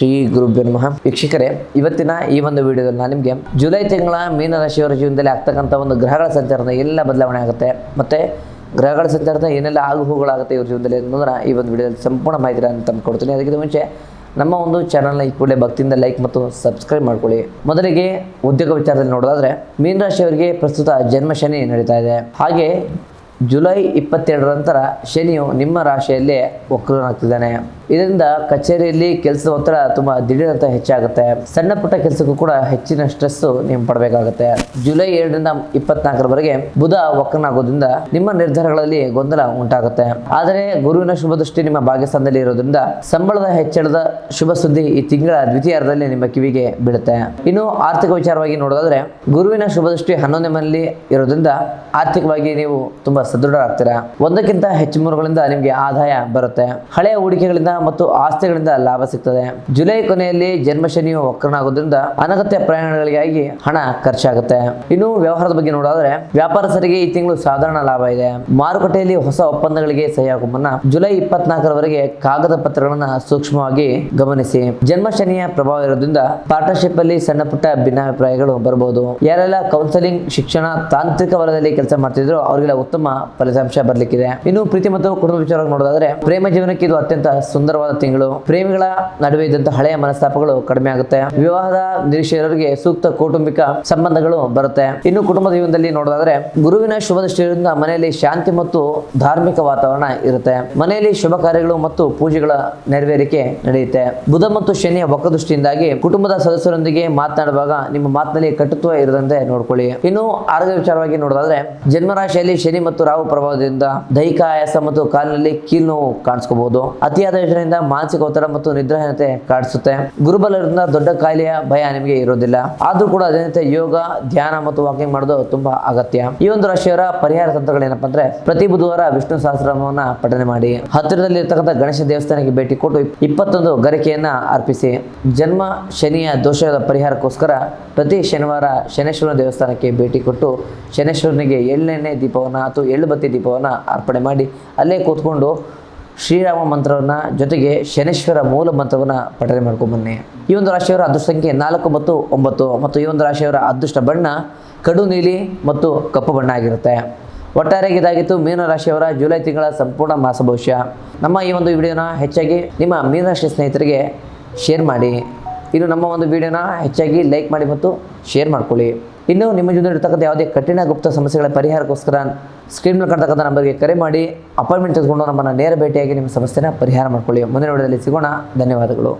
ಶ್ರೀ ಗುರುಭ್ಯೋ ನಮಃ. ವೀಕ್ಷಕರೇ, ಇವತ್ತಿನ ಈ ಒಂದು ವಿಡಿಯೋದಲ್ಲಿ ನಾನು ನಿಮಗೆ ಜುಲೈ ತಿಂಗಳ ಮೀನರಾಶಿಯವರ ಜೀವನದಲ್ಲಿ ಆಗ್ತಕ್ಕಂಥ ಒಂದು ಗ್ರಹಗಳ ಸಂಚಾರದ ಎಲ್ಲ ಬದಲಾವಣೆ ಆಗುತ್ತೆ ಮತ್ತು ಗ್ರಹಗಳ ಸಂಚಾರದ ಏನೆಲ್ಲ ಆಗು ಹೋಗುಗಳಾಗುತ್ತೆ ಇವ್ರ ಜೀವನದಲ್ಲಿ ಅನ್ನೋದನ್ನ ಈ ಒಂದು ವಿಡಿಯೋದಲ್ಲಿ ಸಂಪೂರ್ಣ ಮಾಹಿತಿಯನ್ನು ತಂದುಕೊಡ್ತೀನಿ. ಅದಕ್ಕಿಂತ ಮುಂಚೆ ನಮ್ಮ ಒಂದು ಚಾನಲ್ನ ಈ ಕೂಡಲೇ ಭಕ್ತಿಯಿಂದ ಲೈಕ್ ಮತ್ತು ಸಬ್ಸ್ಕ್ರೈಬ್ ಮಾಡ್ಕೊಳ್ಳಿ. ಮೊದಲಿಗೆ ಉದ್ಯೋಗ ವಿಚಾರದಲ್ಲಿ ನೋಡೋದಾದರೆ ಮೀನರಾಶಿಯವರಿಗೆ ಪ್ರಸ್ತುತ ಜನ್ಮ ಶನಿ ನಡೀತಾ ಇದೆ. ಹಾಗೆ ಜುಲೈ 22 ನಂತರ ಶನಿಯು ನಿಮ್ಮ ರಾಶಿಯಲ್ಲಿ ವಕ್ರನಾಗ್ತಿದ್ದಾನೆ. ಇದರಿಂದ ಕಚೇರಿಯಲ್ಲಿ ಕೆಲಸದ ಒತ್ತಡ ತುಂಬ ದಿಢೀರಂತ ಹೆಚ್ಚಾಗುತ್ತೆ. ಸಣ್ಣ ಪುಟ್ಟ ಕೆಲಸಕ್ಕೂ ಕೂಡ ಹೆಚ್ಚಿನ ಸ್ಟ್ರೆಸ್ ನೀವು ಪಡಬೇಕಾಗುತ್ತೆ. ಜುಲೈ 2 ರಿಂದ 24 ಬುಧ ವಕ್ರನಾಗೋದ್ರಿಂದ ನಿಮ್ಮ ನಿರ್ಧಾರಗಳಲ್ಲಿ ಗೊಂದಲ ಉಂಟಾಗುತ್ತೆ. ಆದರೆ ಗುರುವಿನ ಶುಭ ದೃಷ್ಟಿ ನಿಮ್ಮ ಭಾಗ್ಯಸ್ಥಾನದಲ್ಲಿ ಇರೋದ್ರಿಂದ ಸಂಬಳದ ಹೆಚ್ಚಳದ ಶುಭ ಸುದ್ದಿ ಈ ತಿಂಗಳ ದ್ವಿತೀಯಾರ್ಧದಲ್ಲಿ ನಿಮ್ಮ ಕಿವಿಗೆ ಬೀಳುತ್ತೆ. ಇನ್ನು ಆರ್ಥಿಕ ವಿಚಾರವಾಗಿ ನೋಡೋದಾದ್ರೆ ಗುರುವಿನ ಶುಭ ದೃಷ್ಟಿ 11ನೇ ಮನೆಯಲ್ಲಿ ಇರೋದ್ರಿಂದ ಆರ್ಥಿಕವಾಗಿ ನೀವು ತುಂಬಾ ಸದೃಢರಾಗ್ತೀರಾ. ಒಂದಕ್ಕಿಂತ ಹೆಚ್ಚು ಮೂಲಗಳಿಂದ ನಿಮಗೆ ಆದಾಯ ಬರುತ್ತೆ. ಹಳೆಯ ಹೂಡಿಕೆಗಳಿಂದ ಮತ್ತು ಆಸ್ತಿಗಳಿಂದ ಲಾಭ ಸಿಗ್ತದೆ. ಜುಲೈ ಕೊನೆಯಲ್ಲಿ ಜನ್ಮ ಶನಿಯು ವಕ್ರನಾಗೋದ್ರಿಂದ ಅನಗತ್ಯ ಪ್ರಯಾಣಗಳಿಗಾಗಿ ಹಣ ಖರ್ಚಾಗುತ್ತೆ. ಇನ್ನು ವ್ಯವಹಾರದ ಬಗ್ಗೆ ನೋಡೋದಾದ್ರೆ ವ್ಯಾಪಾರಸ್ಥರಿಗೆ ಈ ತಿಂಗಳು ಸಾಧಾರಣ ಲಾಭ ಇದೆ. ಮಾರುಕಟ್ಟೆಯಲ್ಲಿ ಹೊಸ ಒಪ್ಪಂದಗಳಿಗೆ ಸಹಿ ಹಾಕುವ ಮುನ್ನ ಜುಲೈ 24 ಕಾಗದ ಪತ್ರಗಳನ್ನ ಸೂಕ್ಷ್ಮವಾಗಿ ಗಮನಿಸಿ. ಜನ್ಮ ಶನಿಯ ಪ್ರಭಾವ ಇರೋದ್ರಿಂದ ಪಾರ್ಟ್ನರ್ಶಿಪ್ ಅಲ್ಲಿ ಸಣ್ಣ ಪುಟ್ಟ ಭಿನ್ನಾಭಿಪ್ರಾಯಗಳು ಬರಬಹುದು. ಯಾರೆಲ್ಲ ಕೌನ್ಸೆಲಿಂಗ್, ಶಿಕ್ಷಣ, ತಾಂತ್ರಿಕ ವಲಯದಲ್ಲಿ ಕೆಲಸ ಮಾಡ್ತಿದ್ರು ಅವರಿಗೆಲ್ಲ ಉತ್ತಮ ಫಲಿತಾಂಶ ಬರ್ಲಿಕ್ಕಿದೆ. ಇನ್ನು ಪ್ರೀತಿ ಮತ್ತು ಕುಟುಂಬ ವಿಚಾರವಾಗಿ ನೋಡೋದಾದ್ರೆ ಪ್ರೇಮ ಜೀವನಕ್ಕೆ ಇದು ಅತ್ಯಂತ ಸುಂದರವಾದ ತಿಂಗಳು. ಪ್ರೇಮಿಗಳ ನಡುವೆ ಇದ್ದಂತ ಹಳೆಯ ಮನಸ್ತಾಪಗಳು ಕಡಿಮೆ ಆಗುತ್ತೆ. ವಿವಾಹದ ನಿರೀಕ್ಷೆಯವರಿಗೆ ಸೂಕ್ತ ಕೌಟುಂಬಿಕ ಸಂಬಂಧಗಳು ಬರುತ್ತೆ. ಇನ್ನು ಕುಟುಂಬದ ಜೀವನದಲ್ಲಿ ನೋಡೋದಾದ್ರೆ ಗುರುವಿನ ಶುಭ ದೃಷ್ಟಿಯಿಂದ ಮನೆಯಲ್ಲಿ ಶಾಂತಿ ಮತ್ತು ಧಾರ್ಮಿಕ ವಾತಾವರಣ ಇರುತ್ತೆ. ಮನೆಯಲ್ಲಿ ಶುಭ ಕಾರ್ಯಗಳು ಮತ್ತು ಪೂಜೆಗಳ ನೆರವೇರಿಕೆ ನಡೆಯುತ್ತೆ. ಬುಧ ಮತ್ತು ಶನಿಯ ವಕ್ರದೃಷ್ಟಿಯಿಂದಾಗಿ ಕುಟುಂಬದ ಸದಸ್ಯರೊಂದಿಗೆ ಮಾತನಾಡುವಾಗ ನಿಮ್ಮ ಮಾತಿನಲ್ಲಿ ಕಟುತ್ವ ಇರದಂತೆ ನೋಡ್ಕೊಳ್ಳಿ. ಇನ್ನು ಆರೋಗ್ಯ ವಿಚಾರವಾಗಿ ನೋಡೋದಾದ್ರೆ ಜನ್ಮರಾಶಿಯಲ್ಲಿ ಶನಿ ಮತ್ತು ರಾಹು ಪ್ರಭಾವದಿಂದ ದೈಹಿಕ ಆಯಾಸ ಮತ್ತು ಕಾಲಿನಲ್ಲಿ ಕೀಲು ನೋವು ಕಾಣಿಸ್ಕೋಬಹುದು. ಅತಿಯಾದ ಯೋಚನೆಯಿಂದ ಮಾನಸಿಕ ಒತ್ತಡ ಮತ್ತು ನಿದ್ರಾಹೀನತೆ ಕಾಣಿಸುತ್ತೆ. ಗುರುಬಲರಿಂದ ದೊಡ್ಡ ಕಾಯಿಲೆಯ ಭಯ ನಿಮಗೆ ಇರೋದಿಲ್ಲ. ಆದ್ರೂ ಕೂಡ ಅದೇನಂತೆ ಯೋಗ, ಧ್ಯಾನ ಮತ್ತು ವಾಕಿಂಗ್ ಮಾಡೋದು ತುಂಬಾ ಅಗತ್ಯ. ಈ ಒಂದು ರಾಶಿಯವರ ಪರಿಹಾರ ತಂತ್ರಗಳೇನಪ್ಪ ಅಂದ್ರೆ ಪ್ರತಿ ಬುಧವಾರ ವಿಷ್ಣು ಸಹಸ್ರನಾಮವನ್ನ ಪಠನೆ ಮಾಡಿ. ಹತ್ತಿರದಲ್ಲಿ ಇರತಕ್ಕಂಥ ಗಣೇಶ ದೇವಸ್ಥಾನಕ್ಕೆ ಭೇಟಿ ಕೊಟ್ಟು 21 ಗರಿಕೆಯನ್ನ ಅರ್ಪಿಸಿ. ಜನ್ಮ ಶನಿಯ ದೋಷದ ಪರಿಹಾರಕ್ಕೋಸ್ಕರ ಪ್ರತಿ ಶನಿವಾರ ಶನೇಶ್ವರನ ದೇವಸ್ಥಾನಕ್ಕೆ ಭೇಟಿ ಕೊಟ್ಟು ಶನೇಶ್ವರನಿಗೆ ಎಳ್ಳೆಣ್ಣೆ ದೀಪವನ್ನ ಅಥವಾ ಎಳ್ಳು ಬತ್ತಿ ದೀಪವನ್ನ ಅರ್ಪಣೆ ಮಾಡಿ ಅಲ್ಲೇ ಕೂತ್ಕೊಂಡು ಶ್ರೀರಾಮ ಮಂತ್ರವನ್ನ ಜೊತೆಗೆ ಶನೇಶ್ವರ ಮೂಲ ಮಂತ್ರವನ್ನ ಪಠನೆ ಮಾಡ್ಕೊಂಡು ಬನ್ನಿ. ಈ ಒಂದು ರಾಶಿಯವರ ಅದೃಷ್ಟ ಸಂಖ್ಯೆ 4 ಮತ್ತು 9 ಮತ್ತು ಈ ಒಂದು ರಾಶಿಯವರ ಅದೃಷ್ಟ ಬಣ್ಣ ಕಡು ನೀಲಿ ಮತ್ತು ಕಪ್ಪು ಬಣ್ಣ ಆಗಿರುತ್ತೆ. ಒಟ್ಟಾರೆಯಾಗಿ ಇದಾಗಿತ್ತು ಮೀನರಾಶಿಯವರ ಜುಲೈ ತಿಂಗಳ ಸಂಪೂರ್ಣ ಮಾಸ ಭವಿಷ್ಯ. ನಮ್ಮ ಈ ಒಂದು ವಿಡಿಯೋನ ಹೆಚ್ಚಾಗಿ ನಿಮ್ಮ ಮೀನರಾಶಿ ಸ್ನೇಹಿತರಿಗೆ ಶೇರ್ ಮಾಡಿ. ಇನ್ನು ನಮ್ಮ ಒಂದು ವಿಡಿಯೋನ ಹೆಚ್ಚಾಗಿ ಲೈಕ್ ಮಾಡಿ ಮತ್ತು ಶೇರ್ ಮಾಡ್ಕೊಳ್ಳಿ. ಇನ್ನು ನಿಮ್ಮ ಜೊತೆ ಇರ್ತಕ್ಕಂಥ ಯಾವುದೇ ಕಠಿಣ ಗುಪ್ತ ಸಮಸ್ಯೆಗಳ ಪರಿಹಾರಕ್ಕೋಸ್ಕರ ಸ್ಕ್ರೀನ್ ಮೇಲೆ ಕಾಣ್ತಕ್ಕಂಥ ನಂಬರ್ಗೆ ಕರೆ ಮಾಡಿ ಅಪಾಯಿಂಟ್ಮೆಂಟ್ ತೆಗೆದುಕೊಂಡು ನಮ್ಮನ್ನು ನೇರ ಭೇಟಿಯಾಗಿ ನಿಮ್ಮ ಸಮಸ್ಯೆನ ಪರಿಹಾರ ಮಾಡ್ಕೊಳ್ಳಿ. ಮುಂದಿನ ವಿಡಿಯೋದಲ್ಲಿ ಸಿಗೋಣ. ಧನ್ಯವಾದಗಳು.